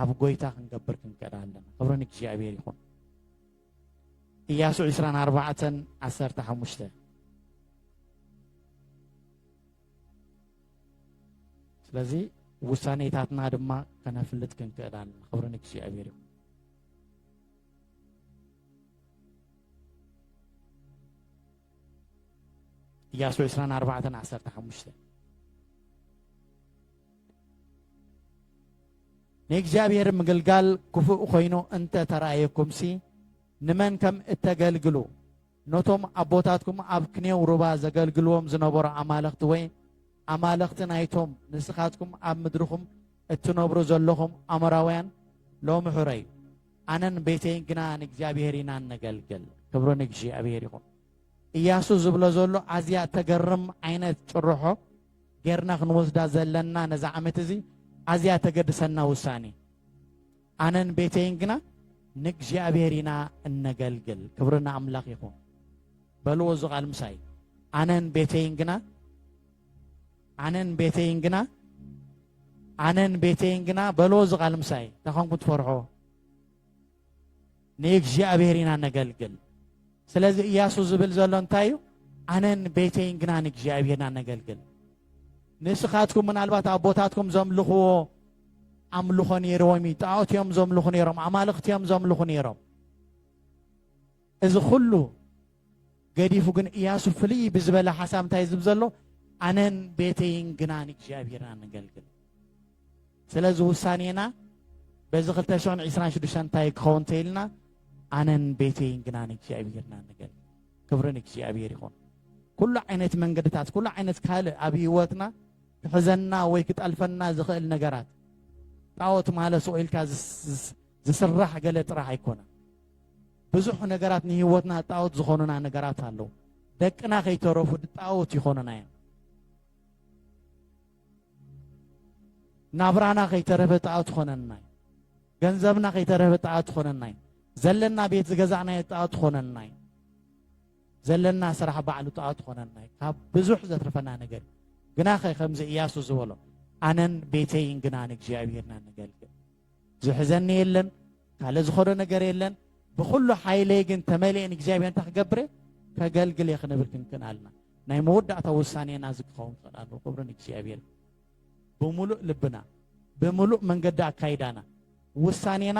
ኣብ ጎይታ ክንገብር ክንክእል ኣለና ክብርን እግዚአብሔር ይኹን ኢያሱ 24:15 ስለዚህ ውሳኔታትና ድማ ከነፍልጥ ክንክእል ኣለና ክብርን እግዚአብሔር ይሁን ኢያሱ 24:15 ንእግዚአብሔር ምግልጋል ክፉእ ኮይኑ እንተ ተራእየኩምሲ ንመን ከም እተገልግሉ ነቶም ኣቦታትኩም ኣብ ክኔው ሩባ ዘገልግልዎም ዝነበሩ ኣማልኽቲ ወይ ኣማልኽቲ ናይቶም ንስኻትኩም ኣብ ምድርኹም እትነብሩ ዘለኹም ኣሞራውያን ሎሚ ሕረዩ ኣነን ቤተይን ግና ንእግዚአብሔር ኢና ነገልግል ክብሮ ንእግዚአብሔር ይኹን ኢያሱ ዝብሎ ዘሎ ኣዝያ ተገርም ዓይነት ጭርሖ ጌርና ክንወስዳ ዘለና ነዛ ዓመት እዚ ኣዝያ ተገድሰና ውሳኔ ኣነን ቤተይን ግና ንእግዚአብሔር ኢና እነገልግል ክብርና ኣምላኽ ይኹን በልዎ ዝቓል ምሳይ ኣነን ቤተይን ግና በልዎ ዝቓል ምሳይ ተኾንኩ ትፈርሖ ንእግዚአብሔር ኢና ነገልግል ስለዚ ኢያሱ ዝብል ዘሎ እንታይ እዩ ኣነን ቤተይን ግና ንእግዚአብሔር ኢና ነገልግል ንስኻትኩም ምናልባት ኣቦታትኩም ዘምልኽዎ ኣምልኾ ነይሮም ጣዖት እዮም ዘምልኹ ነይሮም ኣማልኽቲ እዮም ዘምልኹ ነይሮም እዚ ኩሉ ገዲፉ ግን ኢያሱ ፍልይ ብዝበለ ሓሳብ እንታይ ዝብል ዘሎ ኣነን ቤተይን ግና ንእግዚአብሔር ኢና ነገልግል ስለዚ ውሳኔና በዚ 2026 እንታይ ክኸውን ተይልና ኣነን ቤተይን ግና ንእግዚአብሔር ኢና ነገልግል ክብርን እግዚአብሔር ይኹን ኩሉ ዓይነት መንገድታት ኩሉ ዓይነት ካልእ ኣብ ህይወትና ክሕዘና ወይ ክጠልፈና ዝኽእል ነገራት ጣዖት ማለት ኢልካ ዝስራሕ ገለ ጥራሕ ኣይኮነን ብዙሕ ነገራት ንህይወትና ጣዖት ዝኾኑና ነገራት ኣለዉ ደቅና ከይተረፉ ጣዖት ይኾኑና እዮም ናብራና ከይተረፈ ጣዖት ኾነና ገንዘብና ከይተረፈ ጣዓት ኾነናይ ዘለና ቤት ዝገዛዕና ጣዓት ኾነናይ ዘለና ስራሕ ባዕሉ ጣዓት ኾነናይ ካብ ብዙሕ ዘትርፈና ነገር ግና ከምዚ ኢያሱ ዝበሎ ኣነን ቤተይን ግና ንእግዚአብሔርና ንገልግል ዝሕዘኒ የለን ካለ ዝኸዶ ነገር የለን ብኩሉ ሓይለይ ግን ተመሊአን እግዚአብሔር ተኽገብረ ከገልግል የኽንብል ክንክን አልና ናይ መወዳእታ ውሳኔና ዝክኸውን ይኽእላሉ ክብርን እግዚአብሔር በሙሉእ ልብና በሙሉእ መንገዲ አካይዳና ውሳኔና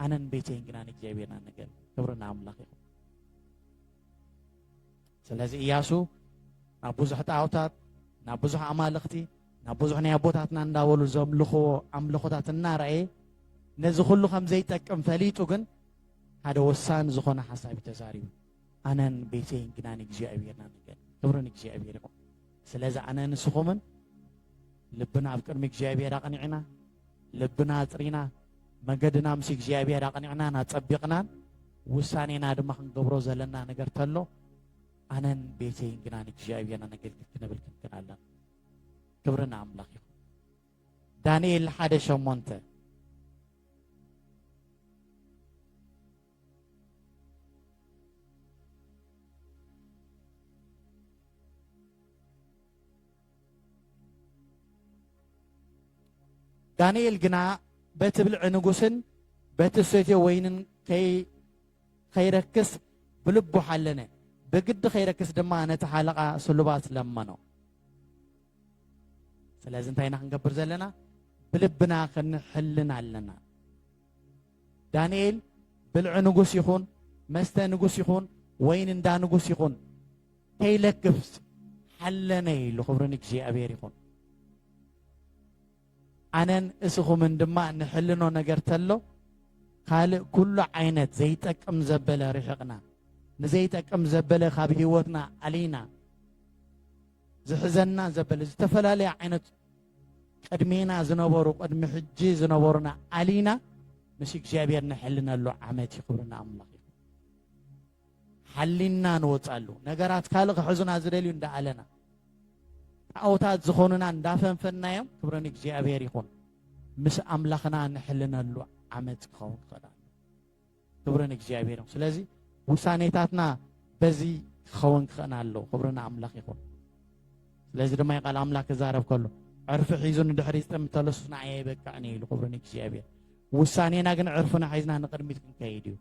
ኣነን ቤተይን ግና ንእግዚአብሔርና ንገልግል ክብርና አምላኽ ይኹን ስለዚ ኢያሱ ናብ ብዙሕ ጣዖታት ናብ ብዙሕ ኣማልኽቲ ናብ ብዙሕ ናይ ኣቦታትና እንዳበሉ ዘምልኽዎ ኣምልኾታት እናርአየ ነዚ ኩሉ ከም ዘይጠቅም ፈሊጡ ግን ሓደ ወሳኒ ዝኾነ ሓሳብ ተዛሪቡ ኣነን ቤተይን ግና ንእግዚአብሔርና ንገልግል ክብርን እግዚአብሔር ይኹን ስለዚ ኣነ ንስኹምን ልብና ኣብ ቅድሚ እግዚአብሔር ኣቕኒዕና ልብና ፅሪና መንገድና ምስ እግዚአብሔር ኣቕኒዕና ናፀቢቕናን ውሳኔና ድማ ክንገብሮ ዘለና ነገር ተሎ ኣነን ቤተይን ግና ንእግዚአብሔርና ንገልግል ክንብል ክንክን ኣለና ክብርና ኣምላኽ ይኹን ዳንኤል 1:8 ዳንኤል ግና በትብልዕ ንጉስን በትሰትዮ ወይንን ከይረክስ ብልቡ ሓለነ በግድ ከይረክስ ድማ ነቲ ሓለቓ ስሉባት ለመኖ ስለዚ እንታይና ክንገብር ዘለና ብልብና ክንሕልን ኣለና ዳንኤል ብልዕ ንጉስ ይኹን መስተ ንጉስ ይኹን ወይን እንዳ ንጉስ ይኹን ከይለክስ ሓለነ ኢሉ ክብርን እግዚአብሔር ይኹን ኣነን እስኹምን ድማ ንሕልኖ ነገር ተሎ ካልእ ኩሉ ዓይነት ዘይጠቅም ዘበለ ርሕቕና ንዘይጠቅም ዘበለ ካብ ህይወትና ኣሊና ዝሕዘና ዘበለ ዝተፈላለየ ዓይነት ቅድሜና ዝነበሩ ቅድሚ ሕጂ ዝነበሩና ኣሊና ምስ እግዚአብሔር ንሕልነሉ ዓመት ይኽብርና ኣምላኽ ይኹን ሓሊና ንወፃሉ ነገራት ካልእ ክሕዙና ዝደልዩ እንዳኣለና ጣዖታት ዝኾኑና እንዳፈንፈናዮም ክብርን እግዚአብሔር ይኹን ምስ ኣምላኽና ንሕልነሉ ዓመት ክኸውን ይኽእል ክብርን እግዚአብሔር ይኹን ስለዚ ውሳኔታትና በዚ ክኸውን ክኽእል ኣሎ ክብርና ኣምላኽ ይኹን ስለዚ ድማ ቃል ኣምላክ ክዛረብ ከሎ ዕርፊ ሒዙ ንድሕሪት ጥምተለሱ ንዓየ ይበቃዕኒ ኢሉ ክብርን እግዚአብሔር ውሳኔና ግን ዕርፍና ሒዝና ንቅድሚት ክንከይድ እዩ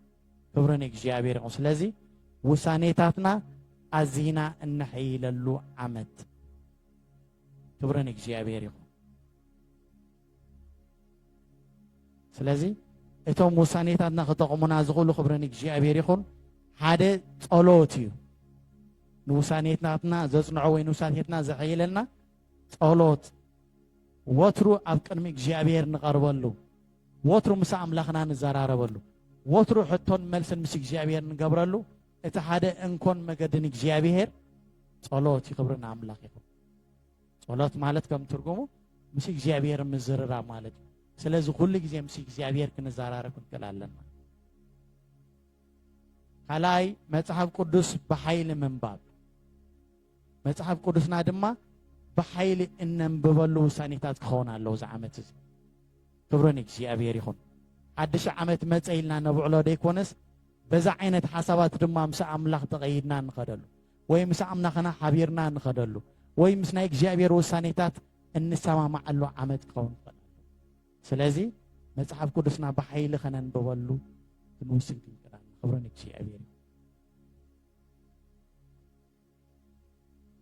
ክብርን እግዚአብሔር ይኹን ስለዚ ውሳኔታትና ኣዚና እንሕይለሉ ዓመት ክብርን እግዚአብሔር ይኹን ስለዚ እቶም ውሳኔታትና ክጠቕሙና ዝኽእሉ ክብርን እግዚአብሔር ይኹን ሓደ ጸሎት እዩ ንውሳኔታትና ዘጽንዖ ወይ ንውሳኔታትና ዘሕይለና ጸሎት ወትሩ ኣብ ቅድሚ እግዚአብሔር ንቐርበሉ ወትሩ ምስ ኣምላኽና ንዘራረበሉ ወትሩ ሕቶን መልስን ምስ እግዚአብሔር ንገብረሉ እቲ ሓደ እንኮን መገድን እግዚአብሔር ጸሎት ይኽብርና ኣምላኽ ይኹን ጸሎት ማለት ከም ትርጉሙ ምስ እግዚአብሔር ምዝርራብ ማለት እዩ ስለዚ ኩሉ ግዜ ምስ እግዚአብሔር ክንዘራረብ ክንክእል ኣለና ካልኣይ መጽሓፍ ቅዱስ ብሓይሊ ምንባብ መጽሓፍ ቅዱስና ድማ ብሓይሊ እነንብበሉ ውሳኔታት ክኸውን ኣለዎ እዚ ዓመት እዚ ክብርን እግዚአብሔር ይኹን ሓድሽ ዓመት መፀ ኢልና ነብዕሎ ደይኮነስ በዛ ዓይነት ሓሳባት ድማ ምስ ኣምላኽ ተቐይድና ንኸደሉ ወይ ምስ ኣምላኽና ሓቢርና ንኸደሉ ወይ ምስ ናይ እግዚአብሔር ውሳኔታት እንሰማማዓሉ ዓመት ክኸውን ይኽእል ስለዚ መጽሓፍ ቅዱስና ብሓይሊ ከነንብበሉ ክንውስን ክንክእል ኣለና ክብርን እግዚአብሔር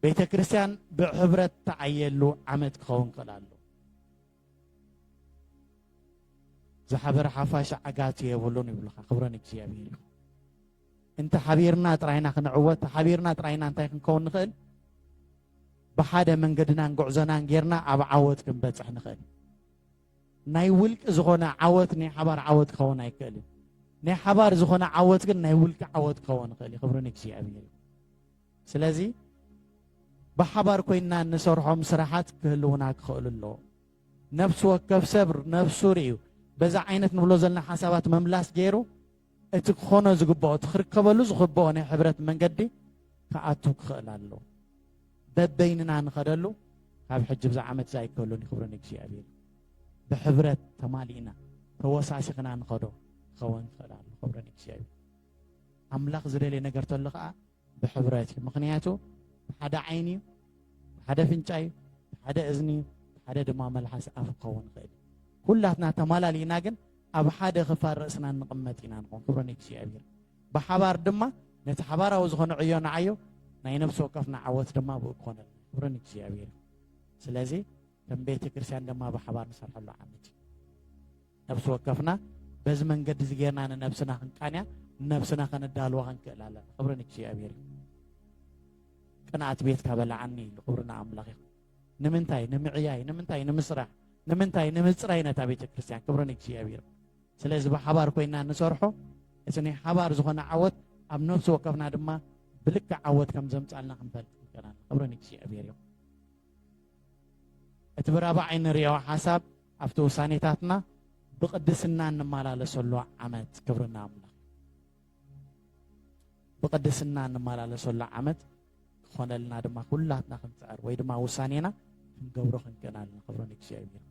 ቤተ ክርስቲያን ብሕብረት ተዓየሉ ዓመት ክኸውን ይኽእል ኣሎ ዝሓበረ ሓፋሽ ዓጋት የብሉን ይብሉኻ ክብርን እግዚአብሔር ይኹን እንተ ሓቢርና ጥራይና ክንዕወት ሓቢርና ጥራይና እንታይ ክንከውን ንኽእል ብሓደ መንገድናን ጉዕዞናን ጌርና ኣብ ዓወት ክንበፅሕ ንኽእል ናይ ውልቂ ዝኾነ ዓወት ናይ ሓባር ዓወት ክኸውን ኣይክእልን ናይ ሓባር ዝኾነ ዓወት ግን ናይ ውልቂ ዓወት ክኸውን ይኽእል ክብርን እግዚአብሔር ስለዚ ብሓባር ኮይንና ንሰርሖም ስራሓት ክህልውና ክኽእሉ ኣለዎ ነፍሲ ወከፍ ሰብ ነፍሱ ርእዩ በዛ ዓይነት ንብሎ ዘለና ሓሳባት መምላስ ገይሩ እቲ ክኾኖ ዝግብኦ እቲ ክርከበሉ ዝኽብኦ ናይ ሕብረት መንገዲ ክኣቱ ክኽእል ኣሎ በበይንና ንኸደሉ ካብ ሕጂ ብዛ ዓመት ዘይከሉን ክብርን እግዚአብሔር ብሕብረት ተማሊእና ተወሳሲኽና ንኸዶ ክኸውን ይኽእል ኣሎ ክብረን እግዚኣብሔር ኣምላኽ ዝደለየ ነገር ተሎ ከዓ ብሕብረት እዩ ምክንያቱ ብሓደ ዓይኒ ብሓደ ፍንጫ እዩ ብሓደ እዝኒ ብሓደ ድማ መልሓስ ኣፍ ክኸውን ይኽእል ኩላትና ተማላሊና ግን ኣብ ሓደ ክፋል ርእስና ንቕመጥ ኢና ንኾን ክብረን እግዚኣብሔር ብሓባር ድማ ነቲ ሓባራዊ ዝኾነ ዕዮ ንዓዮ ናይ ነብሲ ወከፍና ዓወት ድማ ብኡ ክኾነልና ክብረን እግዚኣብሔር ስለዚ ከም ቤተ ክርስቲያን ድማ ብሓባር ንሰርሐሉ ዓመት እዩ ነብሲ ወከፍና በዚ መንገዲ እዚ ጌርና ንነብስና ክንቃንያ ነብስና ከነዳልዋ ክንክእል ኣለና ክብረን እግዚኣብሔር ቅንኣት ቤትካ በላዓኒ ኢሉ ክብርና ኣምላኽ ይኹን ንምንታይ ንምዕያይ ንምንታይ ንምስራሕ ንምንታይ ንምፅራይ ነታ ቤተ ክርስቲያን ክብረን እግዚኣብሔር ስለዚ ብሓባር ኮይና ንሰርሖ እቲ ናይ ሓባር ዝኾነ ዓወት ኣብ ነብሲ ወከፍና ድማ ብልክዕ ዓወት ከም ዘምፃልና ክንፈልጥ ንክእልና ክብረን እግዚኣብሔር እዩ እቲ ብራብዓይ ንሪኦ ሓሳብ ኣብቲ ውሳኔታትና ብቅድስና እንመላለሰሉ ዓመት ክብርና ኣምላኽ ብቅድስና እንመላለሰሉ ዓመት ክኾነልና ድማ ኩላትና ክንፅዕር ወይ ድማ ውሳኔና ክንገብሮ ክንክእልና ኣለና ክብረን እግዚኣብሔር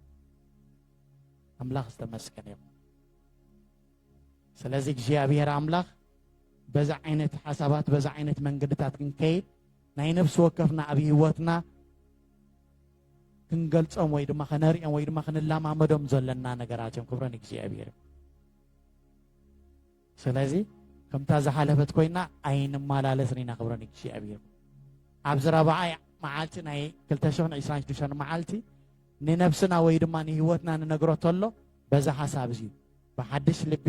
ኣምላኽ ዝተመስገነ ይኹን ስለዚ እግዚኣብሔር ኣምላኽ በዛ ዓይነት ሓሳባት በዛ ዓይነት መንገድታት ክንከይድ ናይ ነብሲ ወከፍና ኣብ ሂወትና ክንገልጾም ወይ ድማ ከነሪኦም ወይ ድማ ክንላማመዶም ዘለና ነገራት እዮም ክብረን እግዚኣብሔር ስለዚ ከምታ ዝሓለፈት ኮይና ኣይንመላለስን ኢና ክብረን እግዚኣብሔር ኣብዚ ራብዓይ መዓልቲ ናይ 2026 መዓልቲ ንነብስና ወይ ድማ ንሂወትና ንነግሮ ተሎ በዛ ሓሳብ እዚ ብሓድሽ ልቢ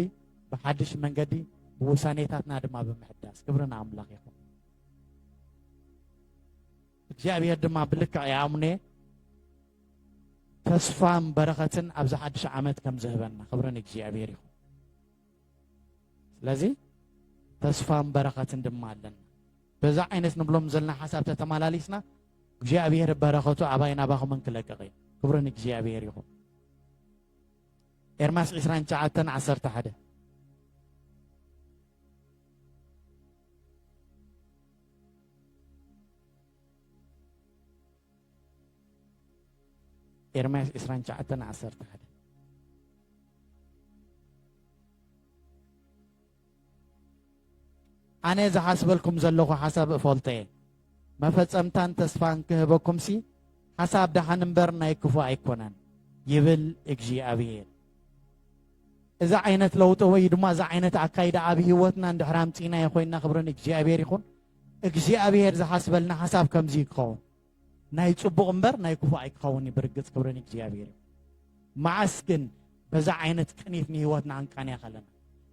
ብሓድሽ መንገዲ ብውሳኔታትና ድማ ብምሕዳስ ክብርና ኣምላኽ ይኹን እግዚኣብሔር ድማ ብልክዕ ይኣምነ ተስፋን በረኸትን ኣብዚ ሓድሽ ዓመት ከም ዝህበና ክብረን እግዚኣብሔር ይኹን ስለዚ ተስፋን በረኸትን ድማ ኣለና በዛ ዓይነት ንብሎም ዘለና ሓሳብ ተተመላሊስና እግዚኣብሔር በረኸቱ ኣባይና ባኹምን ክለቅቕ እዩ ክብረን እግዚኣብሔር ይኹን ኤርምያስ 29:11 ኤርምያስ 29:11 ኣነ ዝሓስበልኩም ዘለኹ ሓሳብ እፈልጦ እየ መፈፀምታን ተስፋን ክህበኩም ሲ ሓሳብ ደሓን እምበር ናይ ክፉ ኣይኮነን ይብል እግዚኣብሔር እዛ ዓይነት ለውጢ ወይ ድማ እዛ ዓይነት ኣካይዳ ኣብ ሂወትና እንድሕር ኣምፂና ኮይንና ክብረን እግዚኣብሔር ይኹን እግዚኣብሔር ዝሓስበልና ሓሳብ ከምዚ ክኸውን ናይ ፅቡቕ እምበር ናይ ክፉ ኣይክኸውን ብርግፅ ክብረን እግዚኣብሔር መዓስ ግን በዛ ዓይነት ቅኒት ንሂወትና ክንቃንያ ከለና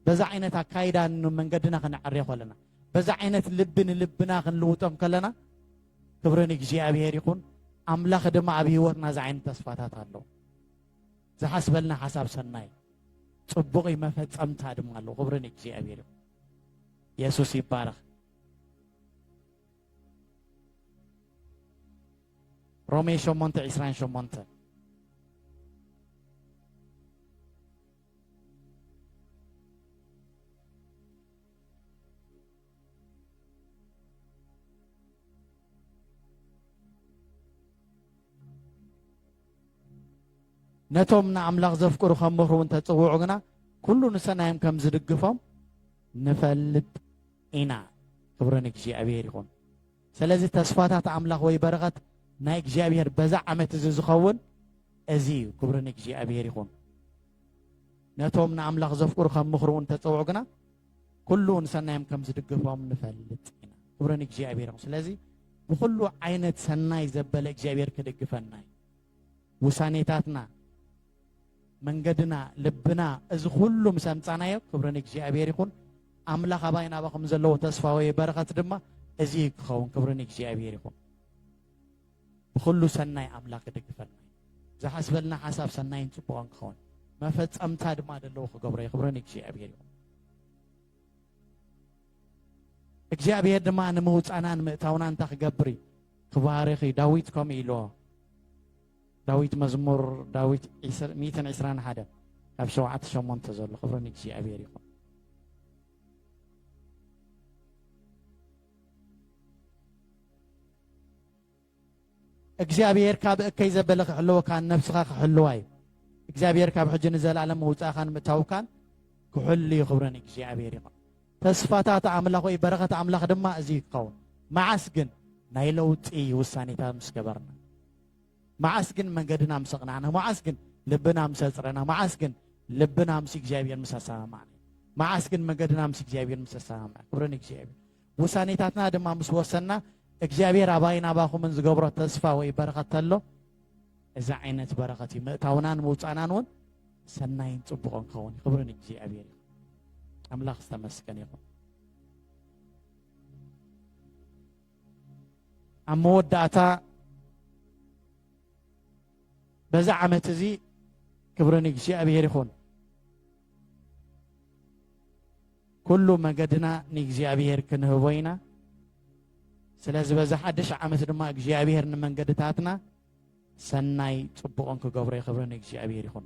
በዛ ዓይነት ኣካይዳ መንገድና ክንዕርዮ ከለና በዛ ዓይነት ልቢ ንልብና ክንልውጦም ከለና ክብረን እግዚኣብሔር ይኹን ኣምላኽ ድማ ኣብ ሂወትና ዛ ዓይነት ተስፋታት ኣለዉ ዝሓስበልና ሓሳብ ሰናይ ፅቡቕ መፈፀምታ ድማ ኣለዉ ክብረን እግዚኣብሔር ይኹን ኢየሱስ ይባረኽ ሮሜ 8:28 ነቶም ንኣምላኽ ዘፍቅሩ ከም ምኽሩ እንተፅውዑ ግና ኩሉ ንሰናዮም ከም ዝድግፎም ንፈልጥ ኢና ክብረን እግዚኣብሔር ይኹን ስለዚ ተስፋታት ኣምላኽ ወይ በረኸት ናይ እግዚኣብሔር በዛ ዓመት እዚ ዝኸውን እዚ እዩ ክብረን እግዚኣብሔር ይኹን ነቶም ንኣምላኽ ዘፍቅሩ ከም ምኽሩ እንተፅውዑ ግና ኩሉ ንሰናዮም ከም ዝድግፎም ንፈልጥ ኢና ክብረን እግዚኣብሔር ይኹን ስለዚ ብኩሉ ዓይነት ሰናይ ዘበለ እግዚኣብሔር ክድግፈና ውሳኔታትና መንገድና ልብና እዚ ኩሉ ምስ ኣምፃናዮ ክብረን እግዚኣብሔር ይኹን ኣምላኽ ኣባይና ባኹም ዘለዎ ተስፋ ወይ በረኸት ድማ እዚ ክኸውን ክብረን እግዚኣብሔር ይኹን ብኩሉ ሰናይ ኣምላኽ ክድግፈና ዝሓስበልና ሓሳብ ሰናይን ፅቡቕን ክኸውን መፈፀምታ ድማ ዘለዎ ክገብሮ ክብረን እግዚኣብሔር ይኹን እግዚኣብሔር ድማ ንምውፃናን ምእታውና እንታይ ክገብር ክባርኽ ዳዊት ከምኡ ኢልዎ ዳዊት መዝሙር ዳዊት 121 ካብ 7-8 ዘሎ ክብረን እግዚኣብሔር ይኹን እግዚኣብሔር ካብ እከይ ዘበለ ክሕልወካ ነብስኻ ክሕልዋ እዩ እግዚአብሔር ካብ ሕጂ ንዘላለም ውፃኻን ምታውካን ክሕሉ ይኽብረን እግዚአብሔር ይኹን ተስፋታት አምላኽ ወይ በረኸት አምላኽ ድማ እዚ ይኸውን መዓስ ግን ናይ ለውጢ ውሳኔታት ምስ ገበርና መዓስ ግን መንገድና ምስ ኣቕናዕና መዓስ ግን ልብና ምስ ኣፅረና መዓስ ግን ልብና ምስ እግዚአብሔር ምስ ኣሰማማዕና መዓስ ግን መንገድና ምስ እግዚአብሔር ምስ ኣሰማማዕ ክብረን እግዚአብሔር ውሳኔታትና ድማ ምስ ወሰና እግዚአብሔር አባይና አባኹምን ዝገብሮ ተስፋ ወይ በረኸት ተሎ እዛ ዓይነት በረኸት ምእታውናን ምውፃእናን እውን ሰናይን ፅቡቕን ክኸውን ክብረን እግዚአብሔር አምላኽ ዝተመስገን ይኹን ኣብ መወዳእታ በዛ ዓመት እዚ ክብረን እግዚአብሔር ይኹን ኩሉ መንገድና ንእግዚአብሔር ክንህቦ ኢና ስለዚ በዛ ሓድሽ ዓመት ድማ እግዚአብሔር ንመንገድታትና ሰናይ ፅቡቕን ክገብሮ ይኽብረን እግዚአብሔር ይኹን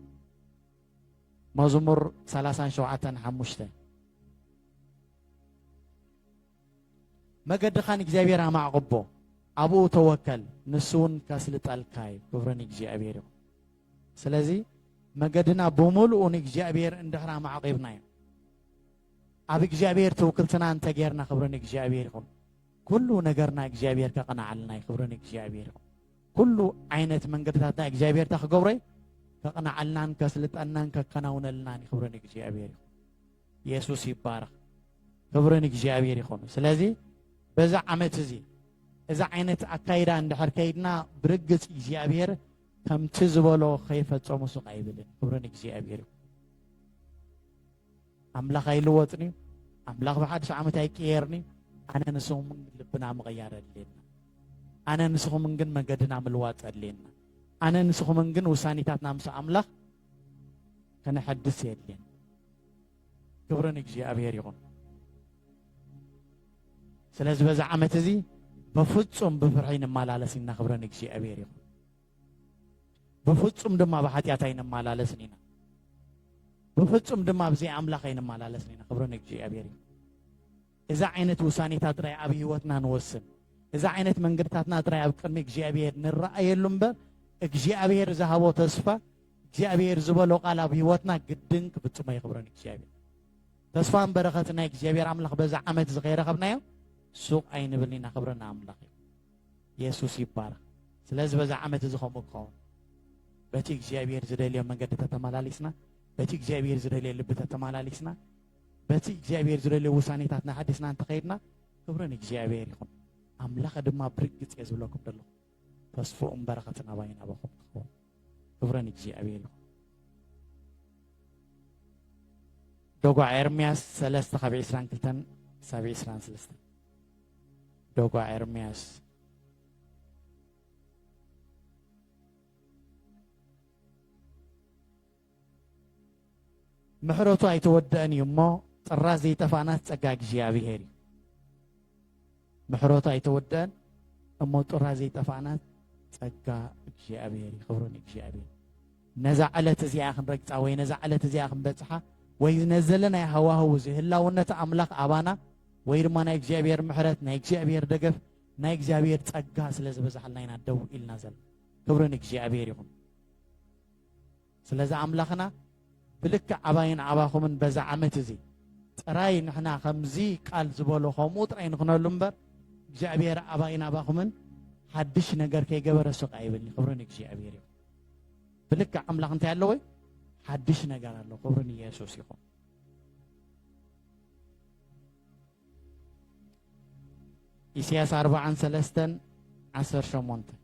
መዝሙር 37:5 መገድኻን እግዚአብሔር ኣማዕቕቦ ኣብኡ ተወከል ንሱውን ከስልጠልካይ ክብረን እግዚአብሔር ይኹን ስለዚ መገድና ብምሉኡ ንእግዚአብሔር እንድሕር ኣማዕቂብናዮ ኣብ እግዚአብሔር ተወክልትና እንተጌርና ክብረን እግዚአብሔር ይኹን ኩሉ ነገርና እግዚአብሔር ከቕናዓልና ክብረን እግዚአብሔር ይኹን ኩሉ ዓይነት መንገድታትና እግዚአብሔር ተኽገብሮ ከቕናዓልናን ከስልጠናን ከከናውነልናን ክብረን እግዚአብሔር ይኹን ኢየሱስ ይባረኽ ክብረን እግዚአብሔር ይኹን ስለዚ በዛ ዓመት እዚ እዛ ዓይነት ኣካይዳ እንድሕር ከይድና ብርግፅ እግዚአብሔር ከምቲ ዝበሎ ከይፈፀሙ ሱቕ ኣይብልን ክብረን እግዚአብሔር ይኹን ኣምላኽ ኣይልወጥን እዩ ኣምላኽ ብሓድሽ ዓመት ኣይቅየርኒ ኣነ ንስኹም ልብና ምቕያር ኣድልየና ኣነ ንስኹም ግን መንገድና ምልዋጥ ኣድልየና ኣነ ንስኹም ግን ውሳኔታትና ምስ ኣምላኽ ከነሐድስ የድልየና ክብረን እግዚአብሔር ይኹን ስለዚ በዛ ዓመት እዚ በፍጹም ብፍርሒ ንመላለስ ኢና ክብረን እግዚአብሔር ይኹን በፍጹም ድማ ብሓጢኣት ኣይንመላለስን ኢና በፍጹም ድማ ብዘይ ኣምላኽ ኣይንመላለስን ኢና ክብረን እግዚአብሔር ይኹን እዛ ዓይነት ውሳኔታት ጥራይ ኣብ ህይወትና ንወስን እዛ ዓይነት መንገድታትና ጥራይ ኣብ ቅድሚ እግዚአብሔር ንረኣየሉ እምበር እግዚአብሔር ዝሃቦ ተስፋ እግዚአብሔር ዝበሎ ቃል ኣብ ህይወትና ግድን ክፍፅሞ ይኽብረን እግዚአብሔር ተስፋን በረኸት ናይ እግዚአብሔር ኣምላኽ በዛ ዓመት እዚ ከይረኸብናዮ ሱቕ ኣይንብል ኢና ክብረና ኣምላኽ እዩ ኢየሱስ ይባረኽ ስለዚ በዛ ዓመት እዚ ከምኡ ክኸውን በቲ እግዚአብሔር ዝደልዮ መንገድታት ተመላሊስና በቲ እግዚአብሔር ዝደልዮ ልብታት ተመላሊስና በቲ እግዚአብሔር ዝደልዮ ውሳኔታትና ሓዲስና እንተኸይድና ክብረን እግዚአብሔር ይኹን ኣምላኽ ድማ ብርግፅ እየ ዝብለኩም ዘለኹ ተስፎኦም በረኸትን ኣባይን ኣባኹም ክኸውን ክብረን እግዚአብሔር ይኹን ደጓዕ ኤርምያስ 3:22-23 ደጓዕ ኤርምያስ ምሕረቱ ኣይተወደአን እዩ እሞ ጥራዝ ዘይጠፋእናት ፀጋ እግዚአብሔር እዩ ምሕረቱ ኣይተወደአን እሞ ጥራዝ ዘይጠፋእናት ፀጋ እግዚአብሔር እዩ ክብረን እግዚአብሔር ነዛ ዕለት እዚኣ ክንረግፃ ወይ ነዛ ዕለት እዚኣ ክንበፅሓ ወይ ነዘለናይ ሃዋህው እዚ ህላውነት ኣምላኽ ኣባና ወይ ድማ ናይ እግዚአብሔር ምሕረት ናይ እግዚአብሔር ደገፍ ናይ እግዚአብሔር ፀጋ ስለ ዝበዛሓልና ኢና ደው ኢልና ዘለና ክብረን እግዚአብሔር ይኹን ስለዚ ኣምላኽና ብልክዕ ኣባይን ኣባኹምን በዛ ዓመት እዚ ጥራይ ንሕና ከምዚ ቃል ዝበሎ ከምኡ ጥራይ ንኽነሉ እምበር እግዚአብሔር ኣባይን ኣባኹምን ሓድሽ ነገር ከይገበረ ሱቕ ኣይብልኒ ክብረን እግዚአብሔር ይኹን ብልክዕ ኣምላኽ እንታይ ኣሎ ወይ ሓድሽ ነገር ኣሎ ክብረን ኢየሱስ ይኹን ኢሳይያስ 43:18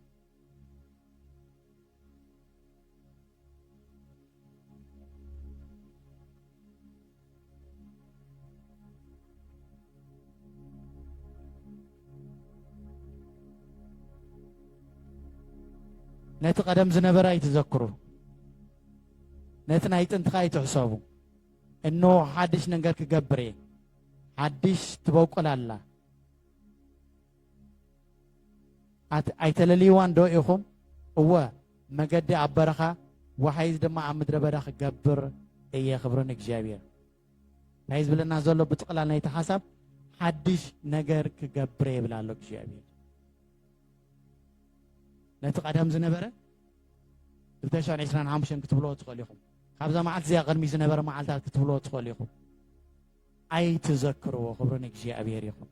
ነቲ ቀደም ዝነበረ ኣይትዘክሩ ነቲ ናይ ጥንትኻ ኣይትሕሰቡ እነሆ ሓድሽ ነገር ክገብር እየ ሓድሽ ትበቁል ኣላ ኣይተለልይዋን ዶ ኢኹም እወ መገዲ ኣብ በረኻ ወሓይዝ ድማ ኣብ ምድረ በዳ ክገብር እየ ክብረን እግዚአብሔር ናይ ዝብለና ዘሎ ብጥቕላል ናይቲ ሓሳብ ሓድሽ ነገር ክገብር ይብል ኣሎ እግዚአብሔር ነቲ ቀደም ዝነበረ 2025 ክትብልዎ ትኽእሉ ኢኹም ካብዛ መዓልቲ እዚኣ ቅድሚ ዝነበረ መዓልትታት ክትብልዎ ትኽእሉ ኢኹም ኣይትዘክርዎ ክብሪ ንእግዚአብሔር ይኹን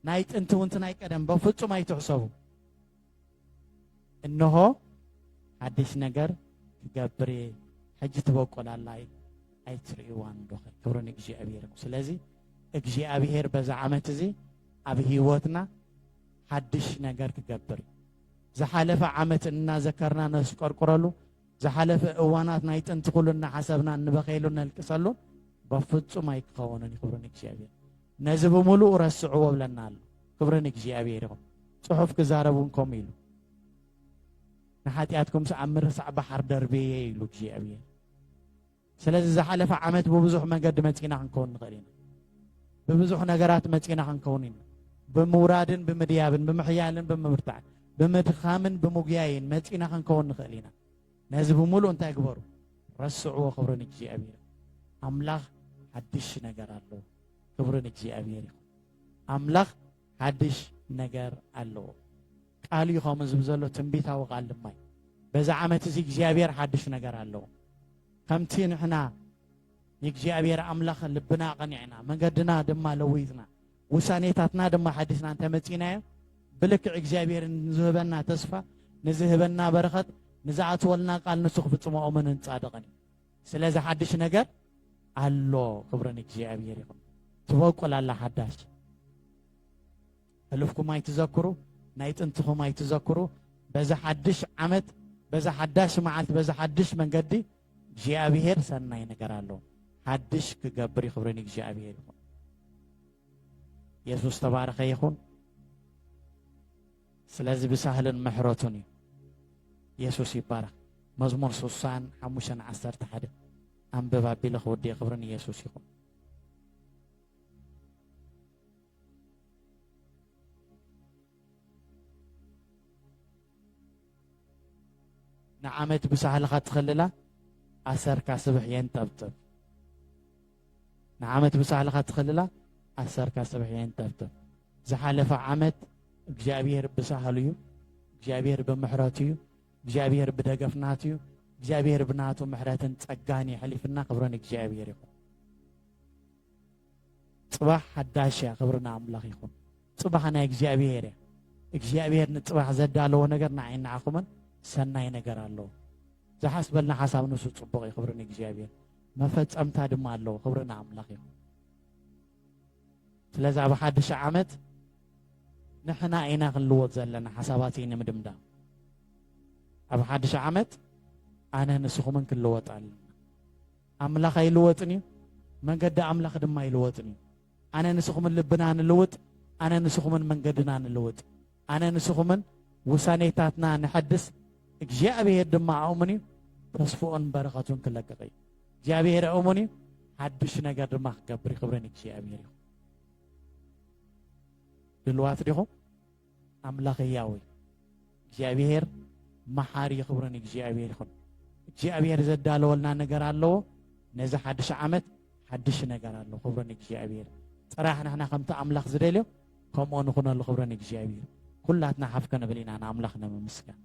ናይ ጥንቲ እውን ናይ ቀደም በፍጹም ኣይትሕሰቡ እነሆ ሓድሽ ነገር ክገብር ሕጂ ትበቆላላ ኣይትርእይዋን ዶ ክብሪ ንእግዚአብሔር ይኹን ስለዚ እግዚአብሔር በዛ ዓመት እዚ ኣብ ህይወትና ሓድሽ ነገር ክገብር ዝሓለፈ ዓመት እናዘከርና ነስቆርቆረሉ ዝሓለፈ እዋናት ናይ ጥንቲ ኩሉ እናሓሰብና እንበኸይሉ ነልቅሰሉ በፍጹም ኣይክኸውንን ክብሪ ንእግዚአብሔር ነዚ ብምሉእ ረስዕዎ ብለና ኣሎ ክብሪ ንእግዚአብሔር ይኹን ጽሑፍ ክዛረቡን ከም ኢሉ ንሓጢኣትኩም ኣብ ምርሳዕ ባሕር ደርቤየ ኢሉ እግዚአብሔር ስለዚ ዝሓለፈ ዓመት ብብዙሕ መንገዲ መፂና ክንከውን ንኽእል ኢና ببزح نجارات متينا هنكونين بمورادن بمديابن بمحيالن بمرتع بمدخامن بمجياين متينا هنكون خلينا نازب مولو أنت أكبر رسعوا خبرنك جي أبير أملاخ حدش نجار الله خبرنك جي أبير أملاخ حدش نجار الله قال يخامز بزلو تنبيتها وقال ماي بز عمت زيك جي أبير حدش نجار الله كمتين إحنا يجزيابير أملاخ لبنا قنعنا من قدنا دم لويتنا وسانيتاتنا دم حدثنا أنت متينا بلك يجزيابير نذهبنا تصفى نذهبنا برخت نزعت ولنا قال نسخ في السماء ومن نتصادقني سلازة حدش نجر الله خبرني يجزيابير توكل على حداش ألفكم ما يتذكروا نايت أنتم ما يتذكروا بذا حدش عمد بذا حداش معلت بذا حدش من قدي يجزيابير سنة ينجر الله حدش كجبري خبرني እግዚአብሔር ይሁን ኢየሱስ ተባረከ ይሁን ስለዚህ ብሳህልን ምሕረቱን ኢየሱስ ይባረክ መዝሙር 35:11 አንበባ ቢለ ኸወዲ خبرني ኢየሱስ ይሁን ንዓመት ብሳህልኻ ትኸልላ ኣሰርካ ስብሕ የንጠብጥብ نعمت بسالخة تخللا أثر كسبحين تبتب زحلف عمت جابير بسهليو جابير بمحراتيو جابير بدقفناتيو جابير بناتو محراتن تسقاني حليفنا خبرنك جابير يكون صباح حداشا خبرنا أملاخ يكون صباح أنا جابير نتصبح زدالو نقرنا عين عقما سناي نقر الله زحسب لنا حساب نسو تصبغي خبرنك جابير ما فات أمتاد مالو خبرنا أملاخي سلازع بحدش عمت نحنا عينا غلوت زلنا حساباتين مدمدا أبو حدش عمت أنا نسخو من كل لوت علينا أملاخي يلوتني من قد أملاخ دم يلوتني أنا نسخو من لبنا نلوت أنا نسخو من قدنا نلوت أنا نسخو من وسانيتاتنا نحدث جاء به الدم عمني تصفون بركاتون كلك غير እግዚአብሔር አሞኒ ሐድሽ ነገር ድማ ክገብር ይኽብረኒ እግዚአብሔር ይኹን ድልዋት ዲኹም አምላኽ ያዊ እግዚአብሔር መሐሪ ይኽብረኒ እግዚአብሔር ይኹን እግዚአብሔር ዘዳለወልና ነገር አለው ነዚ ሐድሽ ዓመት ሐድሽ ነገር አለው ክብረኒ እግዚአብሔር ጥራሕ ንሕና ከምቲ አምላኽ ዝደልዮ ከምኡ ንኹነሉ ክብረኒ እግዚአብሔር ኩላትና ሓፍከ ንብል ኢና ንኣምላኽና ንምስጋን